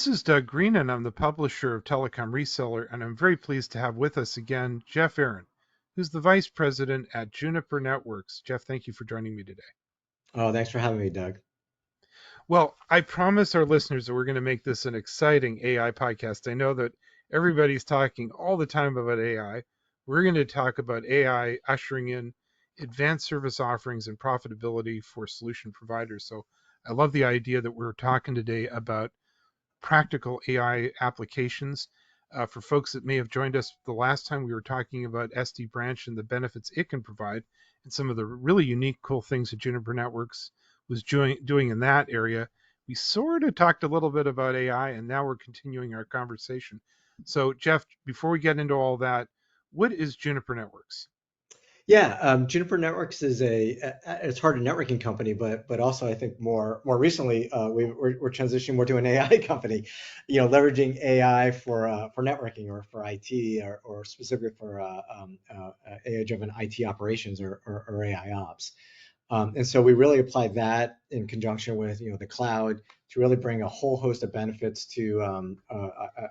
This is Doug Green, and I'm the publisher of Telecom Reseller, and I'm very pleased to have with us again Jeff Aaron, who's the Vice President at Juniper Networks. Jeff, thank you for joining me today. Oh, thanks for having me, Doug. Well, I promise our listeners that we're going to make this an exciting AI podcast. I know that everybody's talking all the time about AI. We're going to talk about AI ushering in advanced service offerings and profitability for solution providers. So I love the idea that we're talking today about practical AI applications. For folks that may have joined us the last time, we were talking about SD Branch and the benefits it can provide, and some of the really unique, cool things that Juniper Networks was doing in that area. We sort of talked a little bit about AI, and now we're continuing our conversation. So, Jeff, before we get into all that, what is Juniper Networks? Yeah, Juniper Networks is it's hard a networking company, but also I think more recently we're transitioning more to an AI company, leveraging AI for networking or for IT or specifically for AI-driven IT operations or AI ops. And so we really apply that in conjunction with the cloud to really bring a whole host of benefits to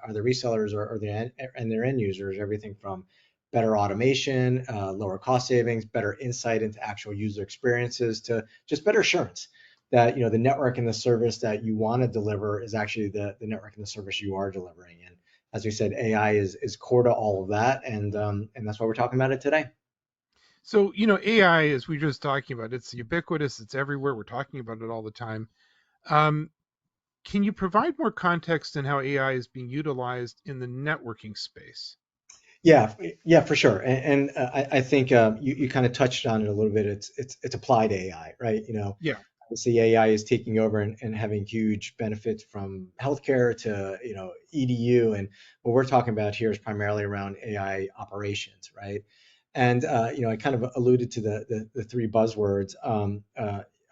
either resellers or their end users, everything from better automation, lower cost savings, better insight into actual user experiences, to just better assurance that the network and the service that you want to deliver is actually the network and the service you are delivering. And as we said, AI is core to all of that, and that's why we're talking about it today. So, AI, as we were just talking about, it's ubiquitous, it's everywhere. We're talking about it all the time. Um, Can you provide more context on how AI is being utilized in the networking space? Yeah, for sure. And I think you kind of touched on it a little bit. It's applied AI, right? Yeah. Obviously AI is taking over and having huge benefits from healthcare to EDU, and what we're talking about here is primarily around AI operations, right? And I kind of alluded to the three buzzwords: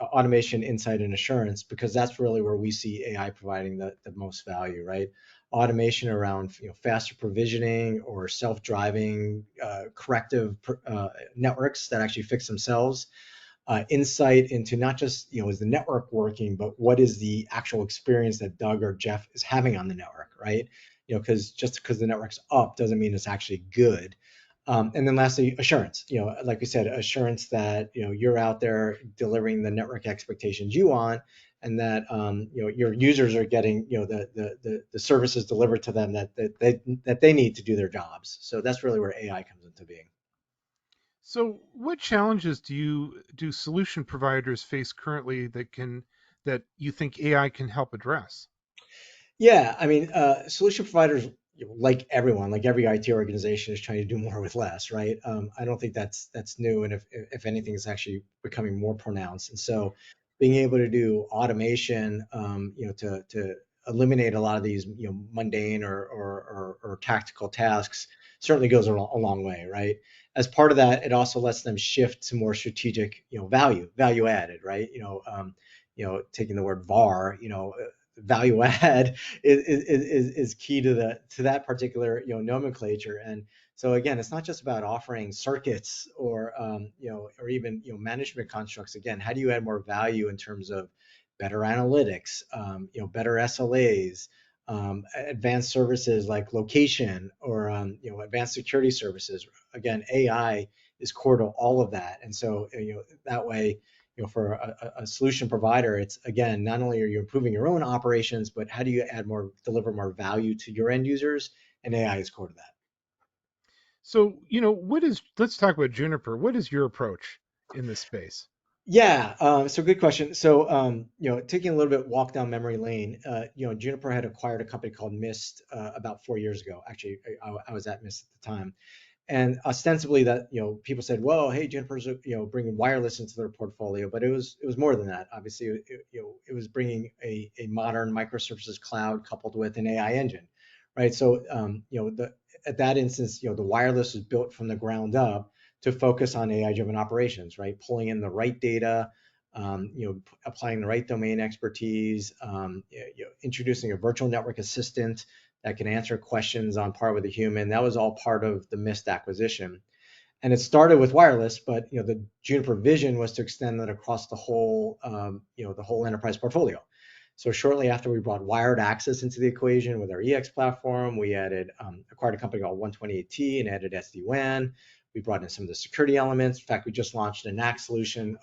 automation, insight, and assurance, because that's really where we see AI providing the most value, right? Automation around faster provisioning or self-driving corrective networks that actually fix themselves. Insight into not just is the network working, but what is the actual experience that Doug or Jeff is having on the network, right? Because just because the network's up doesn't mean it's actually good. And then lastly, assurance. Like we said, assurance that you're out there delivering the network expectations you want, and that your users are getting the services delivered to them that they need to do their jobs. So that's really where AI comes into being. So, what challenges do solution providers face currently that you think AI can help address? Yeah, I mean, solution providers, like everyone, like every IT organization, is trying to do more with less, right? I don't think that's new, and if anything, it's actually becoming more pronounced. And so, being able to do automation, to eliminate a lot of these, mundane or tactical tasks, certainly goes a long way, right? As part of that, it also lets them shift to more strategic, value added, right? Taking the word VAR, value add is key to that particular nomenclature. And so again, it's not just about offering circuits or or even management constructs. Again, how do you add more value in terms of better analytics, better SLAs, advanced services like location, or advanced security services. Again, AI is core to all of that, and so that way, for a solution provider, it's again, not only are you improving your own operations, but how do you deliver more value to your end users? And AI is core to that. So, let's talk about Juniper. What is your approach in this space? Yeah, so good question. So, taking a little bit walk down memory lane, Juniper had acquired a company called Mist about 4 years ago. Actually, I was at Mist at the time, and ostensibly that people said, well, hey, Juniper's bringing wireless into their portfolio, but it was more than that. Obviously, it was bringing a modern microservices cloud coupled with an AI engine, right? So, at that instance, the wireless was built from the ground up to focus on AI-driven operations, right? Pulling in the right data, applying the right domain expertise, introducing a virtual network assistant that can answer questions on par with a human. That was all part of the Mist acquisition. And it started with wireless, but the Juniper vision was to extend that across the whole, the whole enterprise portfolio. So shortly after we brought wired access into the equation with our EX platform, we acquired a company called 128T and added SD-WAN. We brought in some of the security elements. In fact, we just launched a NAC solution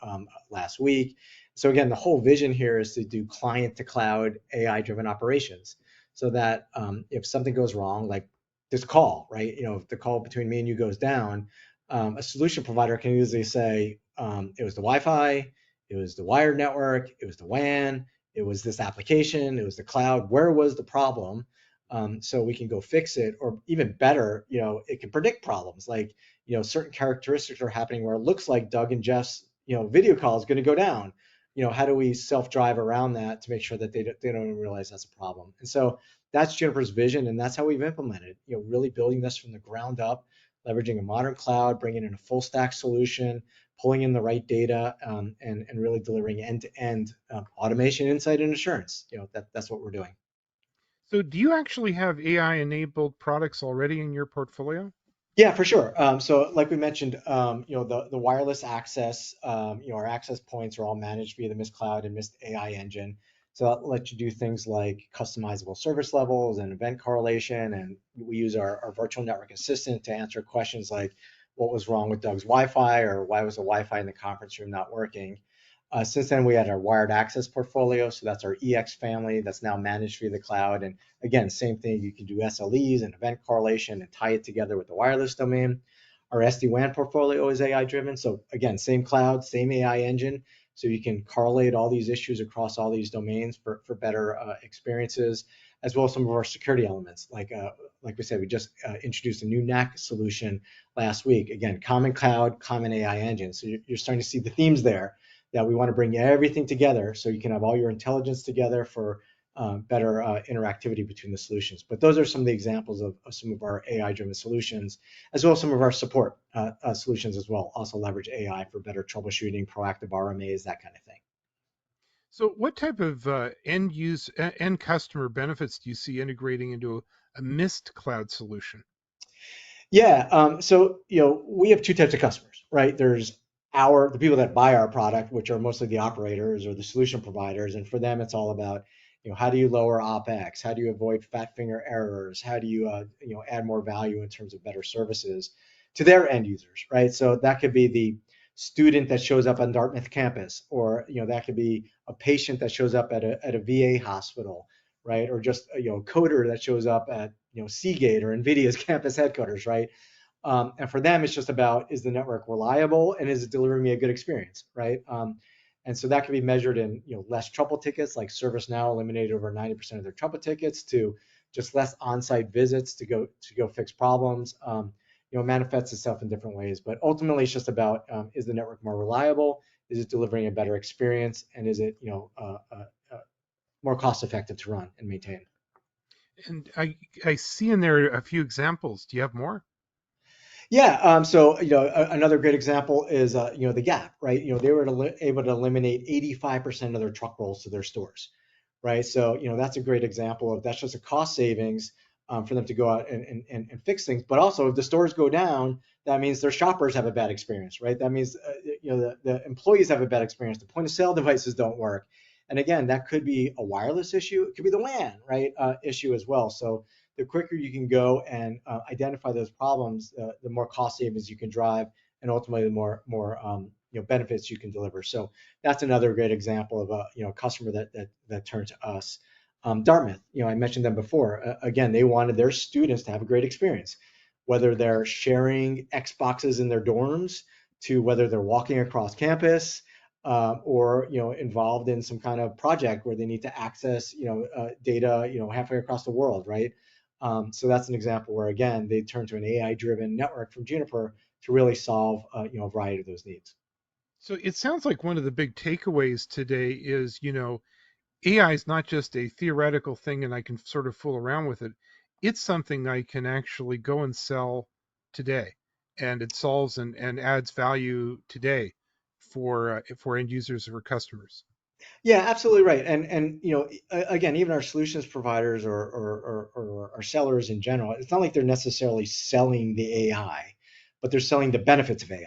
last week. So again, the whole vision here is to do client to cloud AI-driven operations, so that if something goes wrong, like this call, right? If the call between me and you goes down, a solution provider can easily say it was the Wi-Fi, it was the wired network, it was the WAN, it was this application, it was the cloud. Where was the problem? So we can go fix it, or even better, it can predict problems. Like, certain characteristics are happening where it looks like Doug and Jeff's, video call is going to go down. How do we self-drive around that to make sure that they don't even realize that's a problem? And so that's Juniper's vision, and that's how we've implemented. Really building this from the ground up, leveraging a modern cloud, bringing in a full stack solution, pulling in the right data, and really delivering end-to-end automation, insight, and assurance. That's what we're doing. So do you actually have AI enabled products already in your portfolio? Yeah, for sure. So like we mentioned, the wireless access, our access points are all managed via the Mist Cloud and Mist AI engine. So that lets you do things like customizable service levels and event correlation. And we use our virtual network assistant to answer questions like what was wrong with Doug's Wi-Fi, or why was the Wi-Fi in the conference room not working. Since then, we had our wired access portfolio. So that's our EX family that's now managed via the cloud. And again, same thing, you can do SLEs and event correlation and tie it together with the wireless domain. Our SD-WAN portfolio is AI driven. So again, same cloud, same AI engine. So you can correlate all these issues across all these domains for better experiences, as well as some of our security elements. Like we said, we just introduced a new NAC solution last week. Again, common cloud, common AI engine. So you're starting to see the themes there, that we want to bring everything together so you can have all your intelligence together for better interactivity between the solutions. But those are some of the examples of some of our AI-driven solutions, as well as some of our support solutions as well. Also leverage AI for better troubleshooting, proactive RMAs, that kind of thing. So what type of end customer benefits do you see integrating into a Mist cloud solution? Yeah. So we have two types of customers, right? There's the people that buy our product, which are mostly the operators or the solution providers, and for them, it's all about how do you lower OpEx? How do you avoid fat finger errors? How do you add more value in terms of better services to their end users, right? So that could be the student that shows up on Dartmouth campus, or that could be a patient that shows up at a VA hospital, right? Or just a coder that shows up at Seagate or NVIDIA's campus headquarters, right? And for them, it's just about, is the network reliable and is it delivering me a good experience, right? And so that can be measured in less trouble tickets, like ServiceNow eliminated over 90% of their trouble tickets, to just less on-site visits to go fix problems. Manifests itself in different ways, but ultimately it's just about, is the network more reliable? Is it delivering a better experience? And is it more cost effective to run and maintain? And I see in there a few examples. Do you have more? Yeah. So another great example is the Gap, right? They were able to eliminate 85% of their truck rolls to their stores, right? So that's a great example of, that's just a cost savings for them to go out and fix things. But also, if the stores go down, that means their shoppers have a bad experience, right? That means the employees have a bad experience. The point of sale devices don't work, and again, that could be a wireless issue. It could be the WAN, right, issue as well. So the quicker you can go and identify those problems, the more cost savings you can drive, and ultimately the more benefits you can deliver. So that's another great example of a customer that turned to us. Dartmouth, I mentioned them before. Again, they wanted their students to have a great experience, whether they're sharing Xboxes in their dorms, to whether they're walking across campus, or involved in some kind of project where they need to access data halfway across the world, right? So that's an example where, again, they turn to an AI-driven network from Juniper to really solve a variety of those needs. So it sounds like one of the big takeaways today is, AI is not just a theoretical thing and I can sort of fool around with it. It's something I can actually go and sell today, and it solves and adds value today for end users or customers. Yeah, absolutely right. And again, even our solutions providers or our sellers in general, it's not like they're necessarily selling the AI, but they're selling the benefits of AI.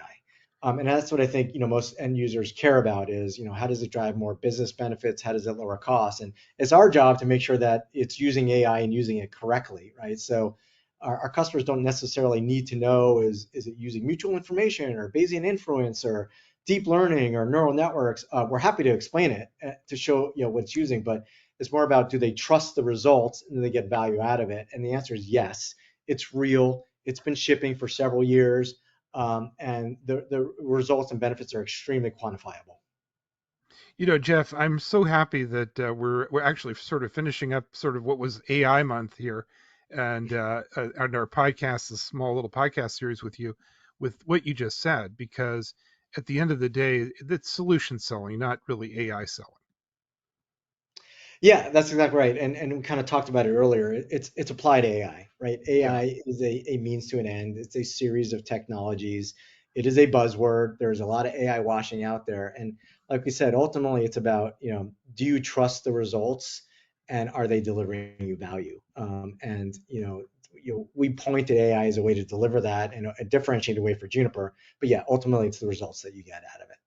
And that's what I think, most end users care about is, how does it drive more business benefits? How does it lower costs? And it's our job to make sure that it's using AI and using it correctly, right? So our customers don't necessarily need to know, is it using mutual information or Bayesian inference or deep learning or neural networks? We're happy to explain it to show, what it's using, but it's more about, do they trust the results and do they get value out of it? And the answer is yes. It's real. It's been shipping for several years, and the results and benefits are extremely quantifiable. Jeff, I'm so happy that we're actually sort of finishing up sort of what was AI month here, and on our podcast, this small little podcast series with you, with what you just said, because at the end of the day, it's solution selling, not really AI selling. Yeah, that's exactly right. And we kind of talked about it earlier. It's applied AI, right? Yeah. AI is a means to an end. It's a series of technologies. It is a buzzword. There's a lot of AI washing out there. And like we said, ultimately it's about, do you trust the results and are they delivering you value? We point at AI as a way to deliver that in a differentiated way for Juniper. But yeah, ultimately it's the results that you get out of it.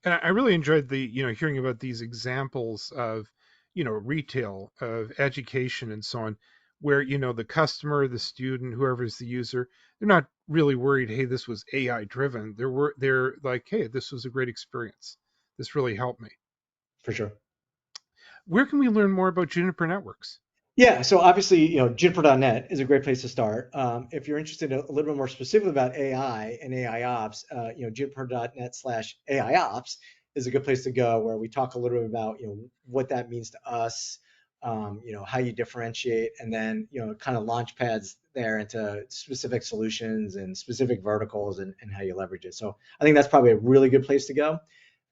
And I really enjoyed the hearing about these examples of retail, of education, and so on, where the customer, the student, whoever's the user, they're not really worried, hey, this was AI driven. They're like, hey, this was a great experience, this really helped me. For sure. Where can we learn more about Juniper Networks? Yeah, so obviously, Juniper.net is a great place to start. If you're interested in a little bit more specifically about AI and AI ops, Juniper.net/AI ops is a good place to go, where we talk a little bit about, what that means to us, how you differentiate, and then, kind of launch pads there into specific solutions and specific verticals, and how you leverage it. So I think that's probably a really good place to go,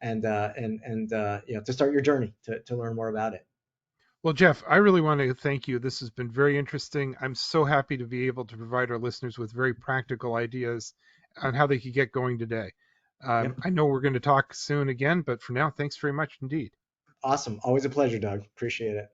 and to start your journey to learn more about it. Well, Jeff, I really want to thank you. This has been very interesting. I'm so happy to be able to provide our listeners with very practical ideas on how they could get going today. Yep. I know we're going to talk soon again, but for now, thanks very much indeed. Awesome. Always a pleasure, Doug. Appreciate it.